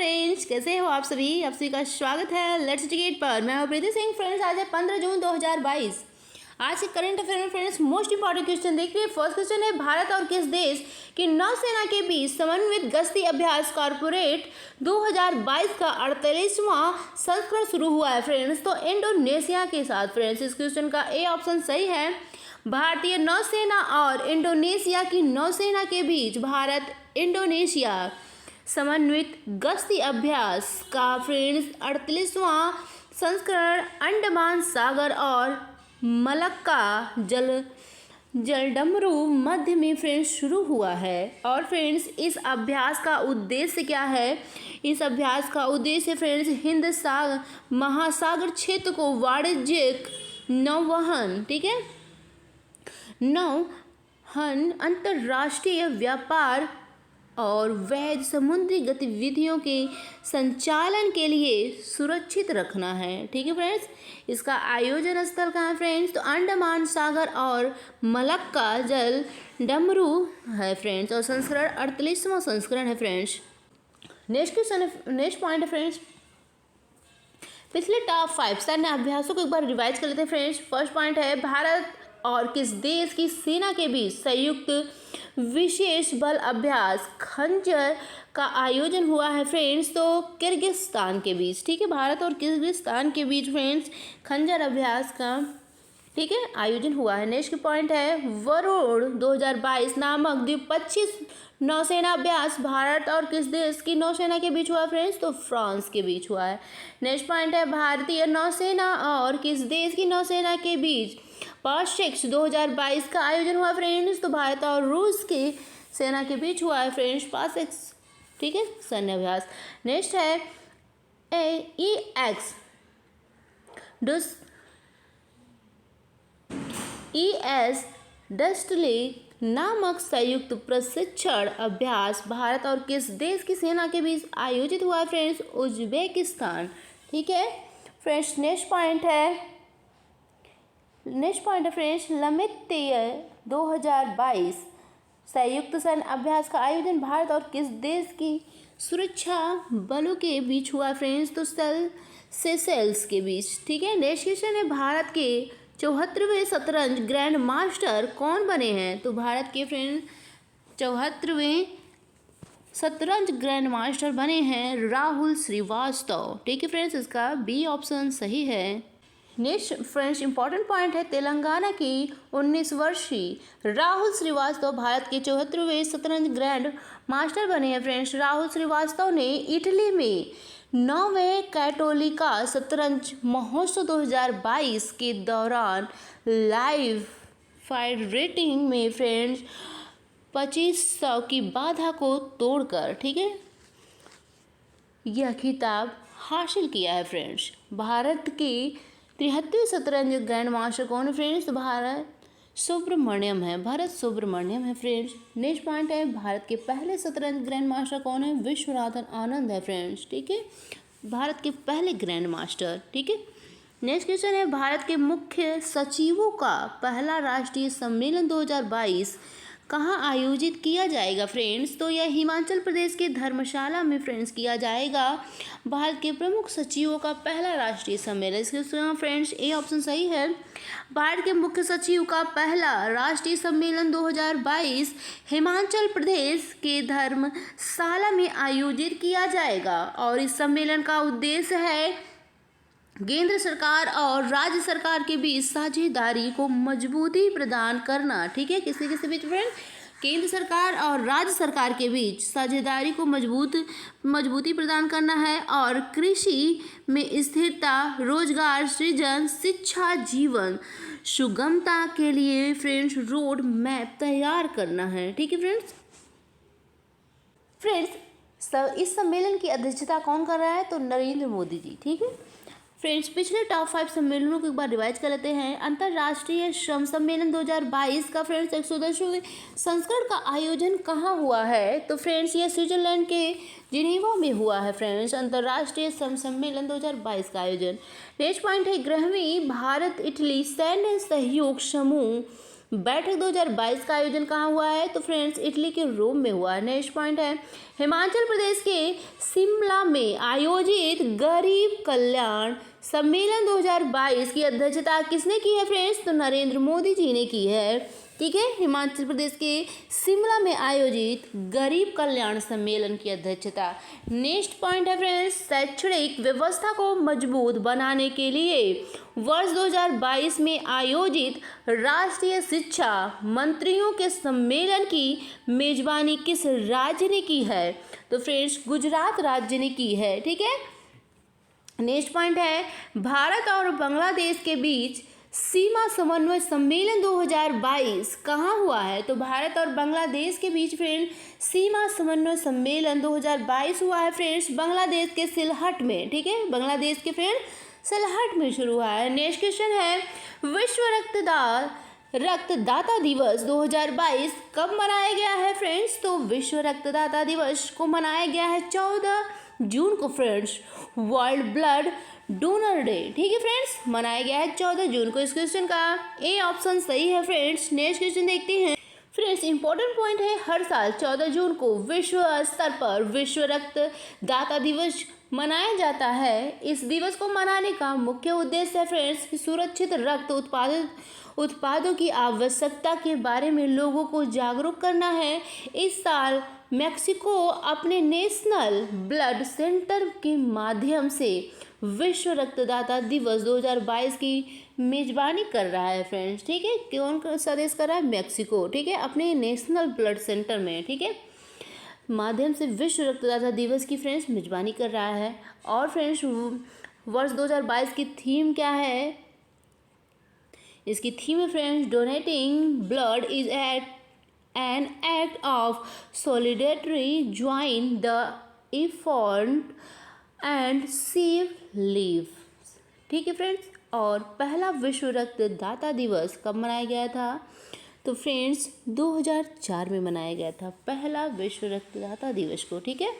Friends, कैसे हो आप सभी का स्वागत है लेट्स एजुकेट पर। मैं हूं प्रीति सिंह। फ्रेंड्स, आज है 15 जून 2022। आज के करंट अफेयर में फ्रेंड्स मोस्ट इंपॉर्टेंट क्वेश्चन देखिए। फर्स्ट क्वेश्चन है, भारत और किस देश की नौसेना के बीच समन्वित गश्ती अभ्यास कॉर्पोरेट 2022 का 48वां संस्करण शुरू हुआ है फ्रेंड्स। तो इंडोनेशिया के साथ फ्रेंड्स। इस क्वेश्चन का ए ऑप्शन सही है। भारतीय नौसेना और इंडोनेशिया की नौसेना के बीच भारत इंडोनेशिया समन्वित गश्ती अभ्यास का फ्रेंड्स 48वां संस्करण अंडमान सागर और मलक्का जलडमरू मध्य में फ्रेंड्स शुरू हुआ है। और फ्रेंड्स इस अभ्यास का उद्देश्य क्या है? इस अभ्यास का उद्देश्य फ्रेंड्स हिंद महासागर क्षेत्र को वाणिज्यिक नौवहन, ठीक है, नौवहन, अंतर्राष्ट्रीय व्यापार और वैध समुद्री गतिविधियों के संचालन के लिए सुरक्षित रखना है। ठीक है फ्रेंड्स, इसका आयोजन स्थल कहाँ है फ्रेंड्स? तो अंडमान सागर और मलक्का जल डमरू है फ्रेंड्स। और संस्करण 48वां संस्करण है फ्रेंड्स। नेक्स्ट पॉइंट है फ्रेंड्स, पिछले टॉप 5 सैन्य अभ्यासों को एक बार रिवाइज कर लेते हैं फ्रेंड्स। फर्स्ट पॉइंट है, भारत और किस देश की सेना के बीच संयुक्त विशेष बल अभ्यास खंजर का आयोजन हुआ है फ्रेंड्स? तो किर्गिस्तान के बीच, ठीक है, भारत और किर्गिस्तान के बीच फ्रेंड्स खंजर अभ्यास का, ठीक है, आयोजन हुआ है। नेक्स्ट पॉइंट है, वरुण 2022 नामक द्विपक्षीय नौसेना अभ्यास भारत और किस देश की नौसेना के बीच हुआ फ्रेंड्स? तो फ्रांस के बीच हुआ है। नेक्स्ट पॉइंट है, भारतीय नौसेना और किस देश की नौसेना के बीच पाशेक्स 2022 का आयोजन हुआ फ्रेंड्स? तो भारत और रूस की सेना के बीच हुआ है फ्रेंड्स पाशेक्स, ठीक है, सैन्य अभ्यास। नेक्स्ट है, ES डस्टली नामक संयुक्त प्रशिक्षण अभ्यास भारत और किस देश की सेना के बीच आयोजित हुआ है फ्रेंड्स? उज्बेकिस्तान, ठीक है फ्रेंड्स। नेक्स्ट पॉइंट है फ्रेंड्स, लमित्य 2022 संयुक्त सैन्य अभ्यास का आयोजन भारत और किस देश की सुरक्षा बलों के बीच हुआ फ्रेंड्स? तो सेशेल्स के बीच, ठीक है। नेक्स्ट क्वेश्चन है, भारत के 74वें शतरंज ग्रैंड मास्टर कौन बने हैं? तो भारत के फ्रेंड 74वें शतरंज ग्रैंड मास्टर बने हैं राहुल श्रीवास्तव, ठीक है फ्रेंड्स, इसका बी ऑप्शन सही है। नेक्स्ट फ्रेंड्स इंपॉर्टेंट पॉइंट है, तेलंगाना की 19 वर्षीय राहुल श्रीवास्तव भारत के 74वें शतरंज ग्रैंड मास्टर बने हैं फ्रेंड्स। राहुल श्रीवास्तव ने इटली में 9वें कैटोलिका शतरंज महोत्सव 2022 के दौरान लाइव फायर रेटिंग में फ्रेंड्स 2500 की बाधा को तोड़कर, ठीक है, यह खिताब हासिल किया है फ्रेंड्स। भारत के 73वें शतरंज ग्रैंड मास्टर कौन है फ्रेंड्स? तो भारत सुब्रमण्यम है फ्रेंड्स। नेक्स्ट पॉइंट है, भारत के पहले शतरंज ग्रैंड मास्टर कौन है? विश्वनाथन आनंद है फ्रेंड्स, ठीक है, भारत के पहले ग्रैंड मास्टर, ठीक है। नेक्स्ट क्वेश्चन है, भारत के मुख्य सचिवों का पहला राष्ट्रीय सम्मेलन 2022 कहाँ आयोजित किया जाएगा फ्रेंड्स? तो यह हिमाचल प्रदेश के धर्मशाला में फ्रेंड्स किया जाएगा। भारत के प्रमुख सचिवों का पहला राष्ट्रीय सम्मेलन, इसके फ्रेंड्स ए ऑप्शन सही है। भारत के मुख्य सचिव का पहला राष्ट्रीय सम्मेलन 2022 हिमाचल प्रदेश के धर्मशाला में आयोजित किया जाएगा। और इस सम्मेलन का उद्देश्य है केंद्र सरकार और राज्य सरकार के बीच साझेदारी को मजबूती प्रदान करना, ठीक है, किसी बीच फ्रेंड? केंद्र सरकार और राज्य सरकार के बीच साझेदारी को मजबूती प्रदान करना है। और कृषि में स्थिरता, रोजगार सृजन, शिक्षा, जीवन सुगमता के लिए फ्रेंड्स रोड मैप तैयार करना है, ठीक है फ्रेंड्स। इस सम्मेलन की अध्यक्षता कौन कर रहा है? तो नरेंद्र मोदी जी, ठीक है फ्रेंड्स। पिछले टॉप 5 सम्मेलनों को एक बार रिवाइज कर लेते हैं। अंतर्राष्ट्रीय श्रम सम्मेलन 2022 का फ्रेंड्स 110वें संस्करण का आयोजन कहाँ हुआ है? तो फ्रेंड्स ये स्विट्जरलैंड के जिनेवा में हुआ है फ्रेंड्स, अंतर्राष्ट्रीय श्रम सम्मेलन 2022 का आयोजन। नेक्स्ट पॉइंट है, 11वीं भारत इटली सैन्य सहयोग समूह बैठक 2022 का आयोजन कहाँ हुआ है? तो फ्रेंड्स इटली के रोम में हुआ है। नेक्स्ट पॉइंट है, हिमाचल प्रदेश के शिमला में आयोजित गरीब कल्याण सम्मेलन 2022 की अध्यक्षता किसने की है फ्रेंड्स? तो नरेंद्र मोदी जी ने की है। ठीक है, हिमाचल प्रदेश के शिमला में आयोजित गरीब कल्याण सम्मेलन की अध्यक्षता। नेक्स्ट पॉइंट है फ्रेंड्स, शैक्षणिक व्यवस्था को मजबूत बनाने के लिए वर्ष 2022 में आयोजित राष्ट्रीय शिक्षा मंत्रियों के सम्मेलन की मेजबानी किस राज्य ने की है? तो फ्रेंड्स गुजरात राज्य ने की है। ठीक है, नेक्स्ट पॉइंट है, भारत और बांग्लादेश के बीच सीमा समन्वय सम्मेलन 2022 कहाँ हुआ है? तो भारत और बांग्लादेश के बीच फ्रेंड सीमा समन्वय सम्मेलन 2022 हुआ है फ्रेंड्स बांग्लादेश के सिलहट में। ठीक है, बांग्लादेश के फ्रेंड सिलहट में शुरू हुआ है। नेक्स्ट क्वेश्चन है, विश्व रक्तदाता दिवस 2022 कब मनाया गया है फ्रेंड्स? तो विश्व रक्तदाता दिवस को मनाया गया है 14 जून को friends, world blood donor day. ठीक है फ्रेंड्स, मनाया गया है 14 जून को। इस क्वेश्चन का ए ऑप्शन सही है फ्रेंड्स। नेक्स्ट क्वेश्चन देखते हैं फ्रेंड्स, इंपॉर्टेंट पॉइंट है, हर साल 14 जून को विश्व स्तर पर विश्व रक्तदाता दिवस मनाया जाता है। इस दिवस को मनाने का मुख्य उद्देश्य है फ्रेंड्स सुरक्षित रक्त उत्पादों की आवश्यकता के बारे में लोगों को जागरूक करना है। इस साल मेक्सिको अपने नेशनल ब्लड सेंटर के माध्यम से विश्व रक्तदाता दिवस 2022 की मेजबानी कर रहा है फ्रेंड्स। ठीक है, कौन सा देश कर रहा है? मेक्सिको। ठीक है, अपने नेशनल ब्लड सेंटर में, ठीक है, माध्यम से विश्व रक्तदाता दिवस की फ्रेंड्स मेजबानी कर रहा है। और फ्रेंड्स वर्ष 2022 की थीम क्या है? इसकी थीम है friends, donating blood is an act of solidarity, join the effort and save live. ठीक है फ्रेंड्स, और पहला विश्व रक्तदाता दिवस कब मनाया गया था? तो फ्रेंड्स 2004 में मनाया गया था पहला विश्व रक्तदाता दिवस को। ठीक है,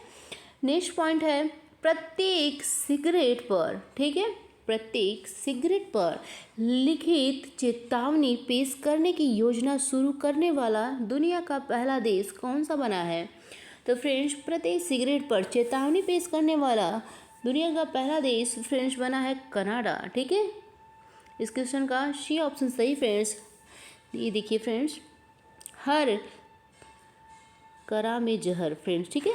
नेक्स्ट पॉइंट है, प्रत्येक सिगरेट पर, ठीक है, प्रत्येक सिगरेट पर लिखित चेतावनी पेश करने की योजना शुरू करने वाला दुनिया का पहला देश कौन सा बना है? तो फ्रेंड्स प्रत्येक सिगरेट पर चेतावनी पेश करने वाला दुनिया का पहला देश फ्रेंड्स बना है कनाडा। ठीक है, इस क्वेश्चन का सी ऑप्शन सही फ्रेंड्स। ये देखिए फ्रेंड्स, हर करा में जहर फ्रेंड्स। ठीक है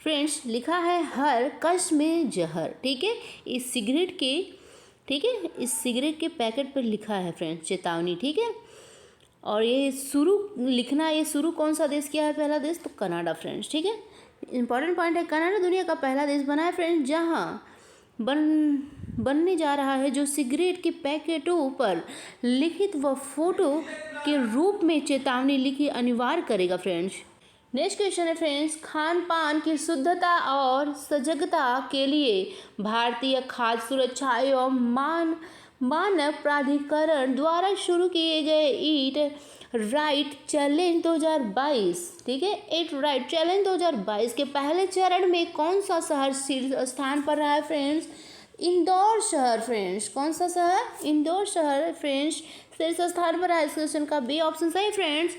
फ्रेंड्स, लिखा है हर कश में जहर। ठीक है, इस सिगरेट के, ठीक है, इस सिगरेट के पैकेट पर लिखा है फ्रेंड्स चेतावनी। ठीक है, और ये शुरू लिखना, ये शुरू कौन सा देश किया है पहला देश? तो कनाडा फ्रेंड्स। ठीक है, इंपॉर्टेंट पॉइंट है, कनाडा दुनिया का पहला देश बना है फ्रेंड्स जहाँ बनने जा रहा है जो सिगरेट के पैकेटों पर लिखित व फोटो के रूप में चेतावनी लिखी अनिवार्य करेगा फ्रेंड्स। नेक्स्ट क्वेश्चन है फ्रेंड्स, खान पान की शुद्धता और सजगता के लिए भारतीय खाद्य सुरक्षा एवं मानक प्राधिकरण द्वारा शुरू किए गए ईट राइट चैलेंज 2022, ठीक है, ईट राइट चैलेंज 2022 के पहले चरण में कौन सा शहर शीर्ष स्थान पर रहा है फ्रेंड्स? इंदौर शहर फ्रेंड्स। कौन सा शहर? इंदौर शहर फ्रेंड्स शीर्ष स्थान पर है। इस क्वेश्चन का बी ऑप्शन सही फ्रेंड्स।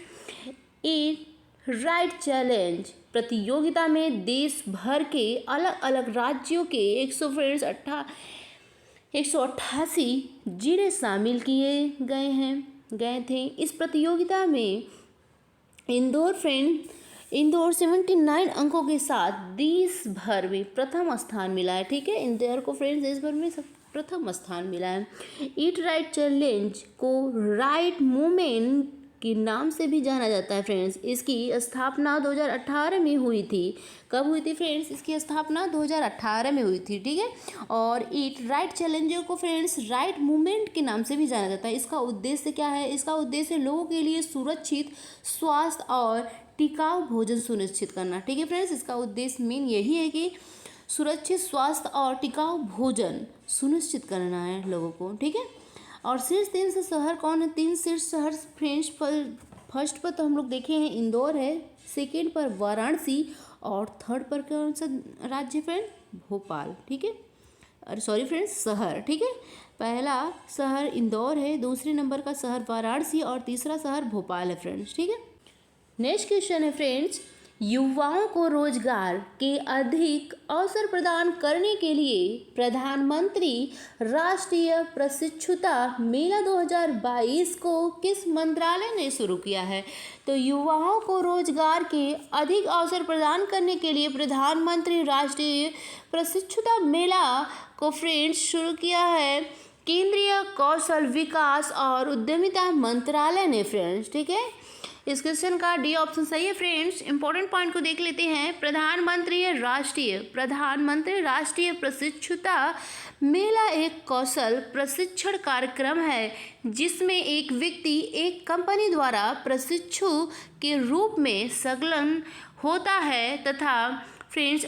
ईट राइट चैलेंज प्रतियोगिता में देश भर के अलग अलग राज्यों के 188 जिले शामिल किए गए थे। इस प्रतियोगिता में इंदौर 79 अंकों के साथ देश भर में प्रथम स्थान मिला है। ठीक है, इंदौर को फ्रेंड्स देश भर में प्रथम स्थान मिला है। ईट राइट चैलेंज को राइट मूवमेंट के नाम से भी जाना जाता है फ्रेंड्स। इसकी स्थापना 2018 में हुई थी। कब हुई थी फ्रेंड्स? इसकी स्थापना 2018 में हुई थी। ठीक है, और ईट राइट चैलेंजर को फ्रेंड्स राइट मूवमेंट के नाम से भी जाना जाता है। इसका उद्देश्य क्या है? इसका उद्देश्य लोगों के लिए सुरक्षित, स्वास्थ्य और टिकाऊ भोजन सुनिश्चित करना। ठीक है फ्रेंड्स, इसका उद्देश्य मेन यही है कि सुरक्षित, स्वास्थ्य और टिकाऊ भोजन सुनिश्चित करना है लोगों को। ठीक है, और शीर्ष 3 शहर कौन है? 3 शीर्ष शहर फ्रेंड्स फर्स्ट पर तो हम लोग देखे हैं इंदौर है, सेकेंड पर वाराणसी और थर्ड पर कौन सा राज्य फ्रेंड? भोपाल। ठीक है, सॉरी फ्रेंड्स, शहर, ठीक है। पहला शहर इंदौर है, दूसरे नंबर का शहर वाराणसी और तीसरा शहर भोपाल है फ्रेंड्स, ठीक है। नेक्स्ट क्वेश्चन है फ्रेंड्स, युवाओं को रोजगार के अधिक अवसर प्रदान करने के लिए प्रधानमंत्री राष्ट्रीय प्रशिक्षुता मेला 2022 को किस मंत्रालय ने शुरू किया है? तो युवाओं को रोजगार के अधिक अवसर प्रदान करने के लिए प्रधानमंत्री राष्ट्रीय प्रशिक्षुता मेला को फ्रेंड्स शुरू किया है केंद्रीय कौशल विकास और उद्यमिता मंत्रालय ने फ्रेंड्स, ठीक है। इस क्वेश्चन का डी ऑप्शन सही है फ्रेंड्स। इंपॉर्टेंट पॉइंट को देख लेते हैं। प्रधानमंत्री राष्ट्रीय प्रशिक्षुता मेला एक कौशल प्रशिक्षण कार्यक्रम है जिसमें एक व्यक्ति एक कंपनी द्वारा प्रशिक्षु के रूप में संलग्न होता है तथा फ्रेंड्स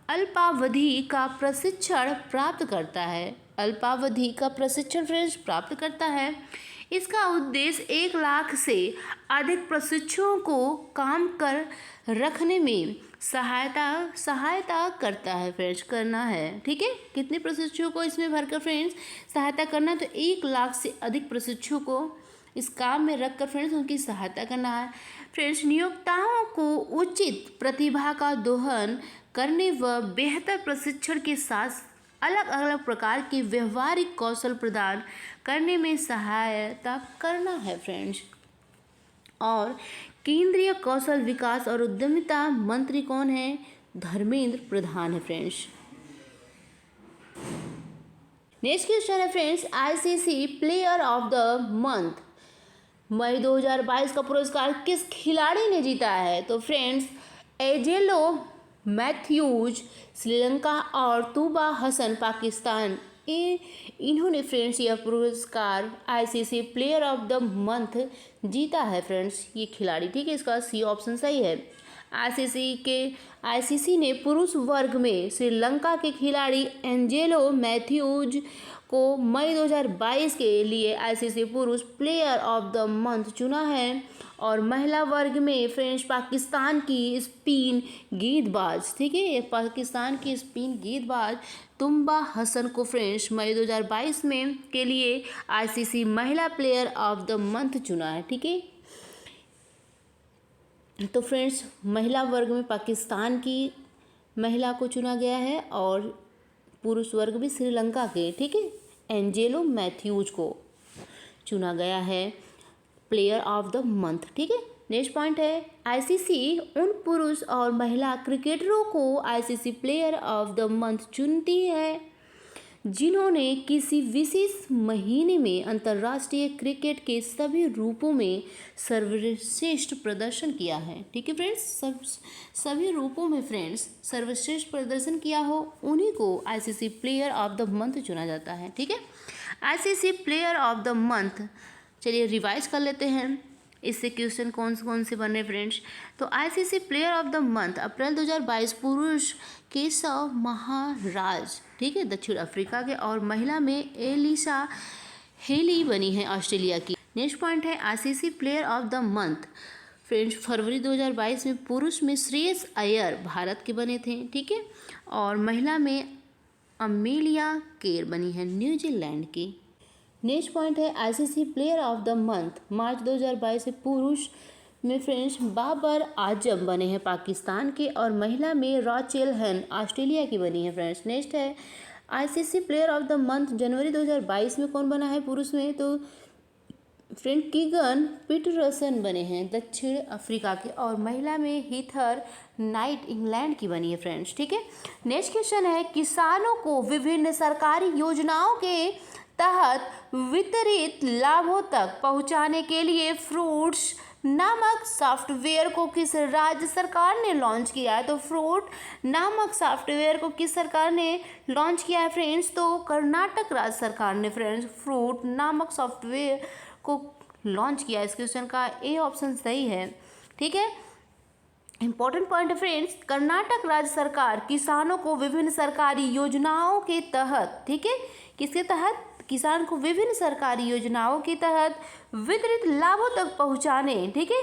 अल्पावधि का प्रशिक्षण प्राप्त करता है। इसका उद्देश्य 1 लाख से अधिक प्रशिक्षुओं को काम कर रखने में सहायता करता है फ्रेंड्स, करना है, ठीक है। कितने प्रशिक्षुओं को इसमें भरकर फ्रेंड्स सहायता करना? तो 1 लाख से अधिक प्रशिक्षुओं को इस काम में रखकर फ्रेंड्स उनकी सहायता करना है। फ्रेंड्स, नियोक्ताओं को उचित प्रतिभा का दोहन करने व बेहतर प्रशिक्षण के साथ अलग अलग प्रकार के व्यवहारिक कौशल प्रदान करने में सहायता करना है फ्रेंड्स। और केंद्रीय कौशल विकास और उद्यमिता मंत्री कौन है? धर्मेंद्र प्रधान है फ्रेंड्स। नेक्स्ट क्वेश्चन है friends, ICC player of the month मई 2022 का पुरस्कार किस खिलाड़ी ने जीता है? तो फ्रेंड्स, एंजेलो मैथ्यूज श्रीलंका और तूबा हसन पाकिस्तान, इन्होंने फ्रेंड्स यह पुरस्कार ICC player of the month जीता है फ्रेंड्स, ये खिलाड़ी, ठीक है। इसका सी ऑप्शन सही है। आईसीसी ने पुरुष वर्ग में श्रीलंका के खिलाड़ी एंजेलो मैथ्यूज को मई 2022 के लिए आईसीसी पुरुष प्लेयर ऑफ द मंथ चुना है। और महिला वर्ग में फ्रेंड्स पाकिस्तान की स्पिन गेंदबाज, ठीक है, पाकिस्तान की स्पिन गेंदबाज तुम्बा हसन को फ्रेंड्स मई 2022 में के लिए आईसीसी महिला प्लेयर ऑफ द मंथ चुना है, ठीक है। तो फ्रेंड्स, महिला वर्ग में पाकिस्तान की महिला को चुना गया है और पुरुष वर्ग में श्रीलंका के, ठीक है, एंजेलो मैथ्यूज को चुना गया है प्लेयर ऑफ द मंथ, ठीक है। नेक्स्ट पॉइंट है, आईसीसी उन पुरुष और महिला क्रिकेटरों को ICC player of the month चुनती है जिन्होंने किसी विशेष महीने में अंतर्राष्ट्रीय क्रिकेट के सभी रूपों में सर्वश्रेष्ठ प्रदर्शन किया है, ठीक है फ्रेंड्स। सभी रूपों में फ्रेंड्स सर्वश्रेष्ठ प्रदर्शन किया हो उन्हीं को ICC player of the month चुना जाता है, ठीक है। ICC player of the month, चलिए रिवाइज कर लेते हैं इससे क्वेश्चन कौन से बने फ्रेंड्स। तो ICC player of the month अप्रैल 2022 पुरुष केशव महाराज, ठीक है, दक्षिण अफ्रीका के, और महिला में एलिसा हेली बनी है ऑस्ट्रेलिया की। नेक्स्ट पॉइंट है, ICC player of the month friends फरवरी 2022 में पुरुष में श्रेयस अय्यर भारत के बने थे, ठीक है, और महिला में अमेलिया केर बनी है न्यूजीलैंड की। नेक्स्ट पॉइंट है, ICC player of the month March 2022 से पुरुष में फ्रेंड्स बाबर आजम बने हैं पाकिस्तान के, और महिला में राचेल हेन ऑस्ट्रेलिया की बनी है फ्रेंड्स। नेक्स्ट है, ICC player of the month जनवरी 2022 में कौन बना है पुरुष में? तो फ्रेंड कीगन पीटरसन बने हैं दक्षिण अफ्रीका के, और महिला में हीथर नाइट इंग्लैंड की बनी है फ्रेंड्स, ठीक है। नेक्स्ट क्वेश्चन है, किसानों को विभिन्न सरकारी योजनाओं के तहत वितरित लाभों तक पहुंचाने के लिए फ्रूट्स नामक सॉफ्टवेयर को किस राज्य सरकार ने लॉन्च किया है? तो फ्रूट नामक सॉफ्टवेयर को किस सरकार ने लॉन्च किया है फ्रेंड्स? तो कर्नाटक राज्य सरकार ने फ्रेंड्स फ्रूट नामक सॉफ्टवेयर को लॉन्च किया। इस क्वेश्चन का ए ऑप्शन सही है, ठीक है। इंपॉर्टेंट पॉइंट है फ्रेंड्स, कर्नाटक राज्य सरकार किसानों को विभिन्न सरकारी योजनाओं के तहत, ठीक है, किसके तहत? किसान को विभिन्न सरकारी योजनाओं के तहत वितरित लाभों तक पहुंचाने, ठीक है,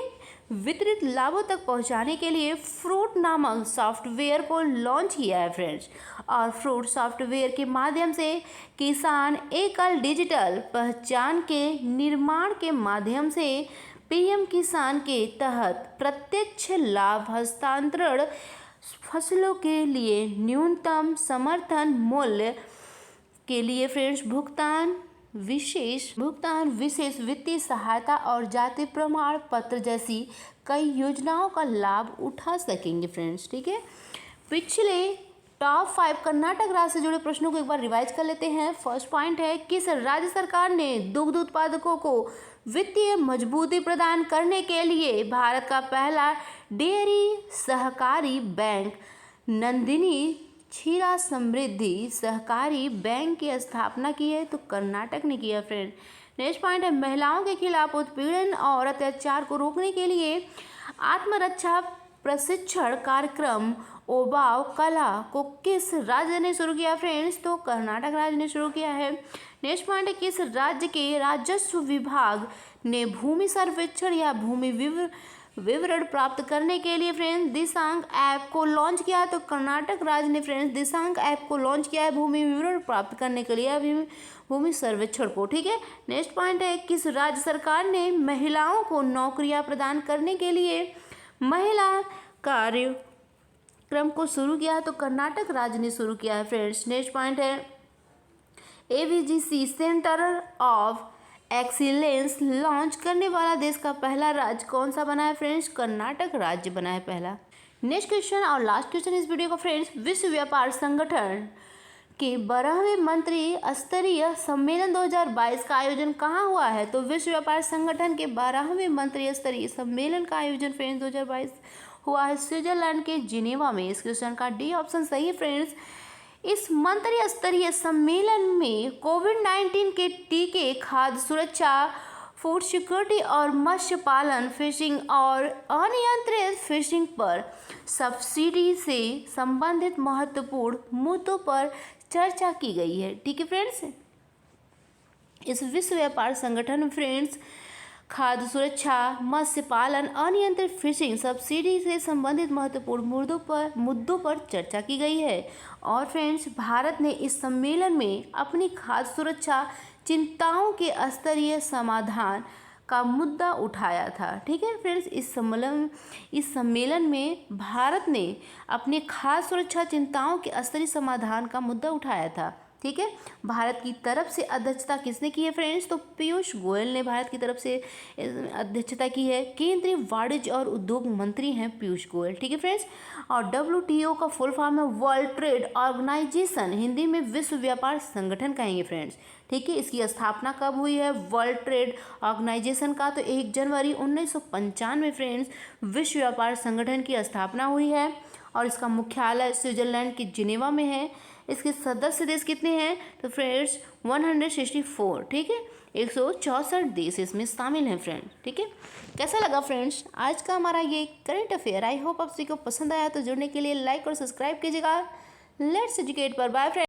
वितरित लाभों तक पहुंचाने के लिए फ्रूट नामक सॉफ्टवेयर को लॉन्च किया है फ्रेंड्स। और फ्रूट सॉफ्टवेयर के माध्यम से किसान एकल डिजिटल पहचान के निर्माण के माध्यम से पीएम किसान के तहत प्रत्यक्ष लाभ हस्तांतरण, फसलों के लिए न्यूनतम समर्थन मूल्य के लिए फ्रेंड्स भुगतान, विशेष वित्तीय सहायता और जाति प्रमाण पत्र जैसी कई योजनाओं का लाभ उठा सकेंगे फ्रेंड्स। ठीक है, पिछले टॉप 5 कर्नाटक राज्य से जुड़े प्रश्नों को एक बार रिवाइज कर लेते हैं। फर्स्ट पॉइंट है, किस राज्य सरकार ने दुग्ध उत्पादकों को वित्तीय मजबूती प्रदान करने के लिए भारत का पहला डेयरी सहकारी बैंक नंदिनी क्षीरा समृद्धि सहकारी बैंक की स्थापना की है? तो कर्नाटक ने किया फ्रेंड। नेक्स्ट पॉइंट है, महिलाओं के खिलाफ उत्पीड़न और अत्याचार को रोकने के लिए आत्मरक्षा प्रशिक्षण कार्यक्रम ओबाव कला को किस राज्य ने शुरू किया फ्रेंड्स? तो कर्नाटक राज्य ने शुरू किया है। नेक्स्ट पॉइंट है, किस राज्य के राजस्व विभाग ने भूमि सर्वेक्षण या भूमि विवरण प्राप्त करने के लिए फ्रेंड्स दिशांक ऐप को लॉन्च किया? तो कर्नाटक राज्य ने फ्रेंड्स दिशांक ऐप को लॉन्च किया है भूमि विवरण प्राप्त करने के लिए, भूमि सर्वेक्षण को। ठीक है, नेक्स्ट पॉइंट है, किस राज्य सरकार ने महिलाओं को नौकरियां प्रदान करने के लिए महिला कार्यक्रम को शुरू किया? तो कर्नाटक राज्य ने शुरू किया है फ्रेंड्स। नेक्स्ट पॉइंट है, AVGC centre of excellence launch करने वाला देश का पहला राज्य कौन सा बना है फ्रेंड्स? कर्नाटक राज्य बना है पहला। नेक्स्ट क्वेश्चन और लास्ट क्वेश्चन इस वीडियो का फ्रेंड्स, विश्व व्यापार संगठन के 12वें मंत्री स्तरीय सम्मेलन 2022 का आयोजन कहाँ हुआ है? तो विश्व व्यापार संगठन के 12वें मंत्री स्तरीय सम्मेलन का आयोजन फ्रेंड्स 2022 हुआ है स्विट्जरलैंड के जिनेवा में। इस क्वेश्चन का डी ऑप्शन सही है फ्रेंड्स। इस मंत्री स्तरीय सम्मेलन में कोविड-19 के टीके, खाद्य सुरक्षा, फूड सिक्योरिटी और मत्स्य पालन, फिशिंग और अनियंत्रित फिशिंग पर सब्सिडी से संबंधित महत्वपूर्ण मुद्दों पर चर्चा की गई है। ठीक है फ्रेंड्स, इस विश्व व्यापार संगठन में फ्रेंड्स खाद्य सुरक्षा, मत्स्य पालन, अनियंत्रित फिशिंग, सब्सिडी से संबंधित महत्वपूर्ण मुद्दों पर चर्चा की गई है। और फ्रेंड्स भारत ने इस सम्मेलन में अपनी खाद्य सुरक्षा चिंताओं के स्तरीय समाधान का मुद्दा उठाया था। ठीक है फ्रेंड्स, इस सम्मेलन में भारत ने अपने खाद्य सुरक्षा चिंताओं के स्तरीय समाधान का मुद्दा उठाया था। ठीक है, भारत की तरफ से अध्यक्षता किसने की है फ्रेंड्स? तो पीयूष गोयल ने भारत की तरफ से अध्यक्षता की है। केंद्रीय वाणिज्य और उद्योग मंत्री हैं पीयूष गोयल। ठीक है फ्रेंड्स, और WTO का फुल फॉर्म है वर्ल्ड ट्रेड ऑर्गेनाइजेशन, हिंदी में विश्व व्यापार संगठन कहेंगे फ्रेंड्स। ठीक है, इसकी स्थापना कब हुई है वर्ल्ड ट्रेड ऑर्गेनाइजेशन का? तो 1 जनवरी 1995 में फ्रेंड्स विश्व व्यापार संगठन की स्थापना हुई है और इसका मुख्यालय स्विट्जरलैंड के जिनेवा में है। इसके सदस्य देश कितने हैं? तो फ्रेंड्स 164। ठीक है, 164 देश इसमें शामिल हैं फ्रेंड। ठीक है, कैसा लगा फ्रेंड्स आज का हमारा ये करंट अफेयर? आई होप आप सभी को पसंद आया। तो जुड़ने के लिए लाइक और सब्सक्राइब कीजिएगा। लेट्स एजुकेट पर। Bye friends.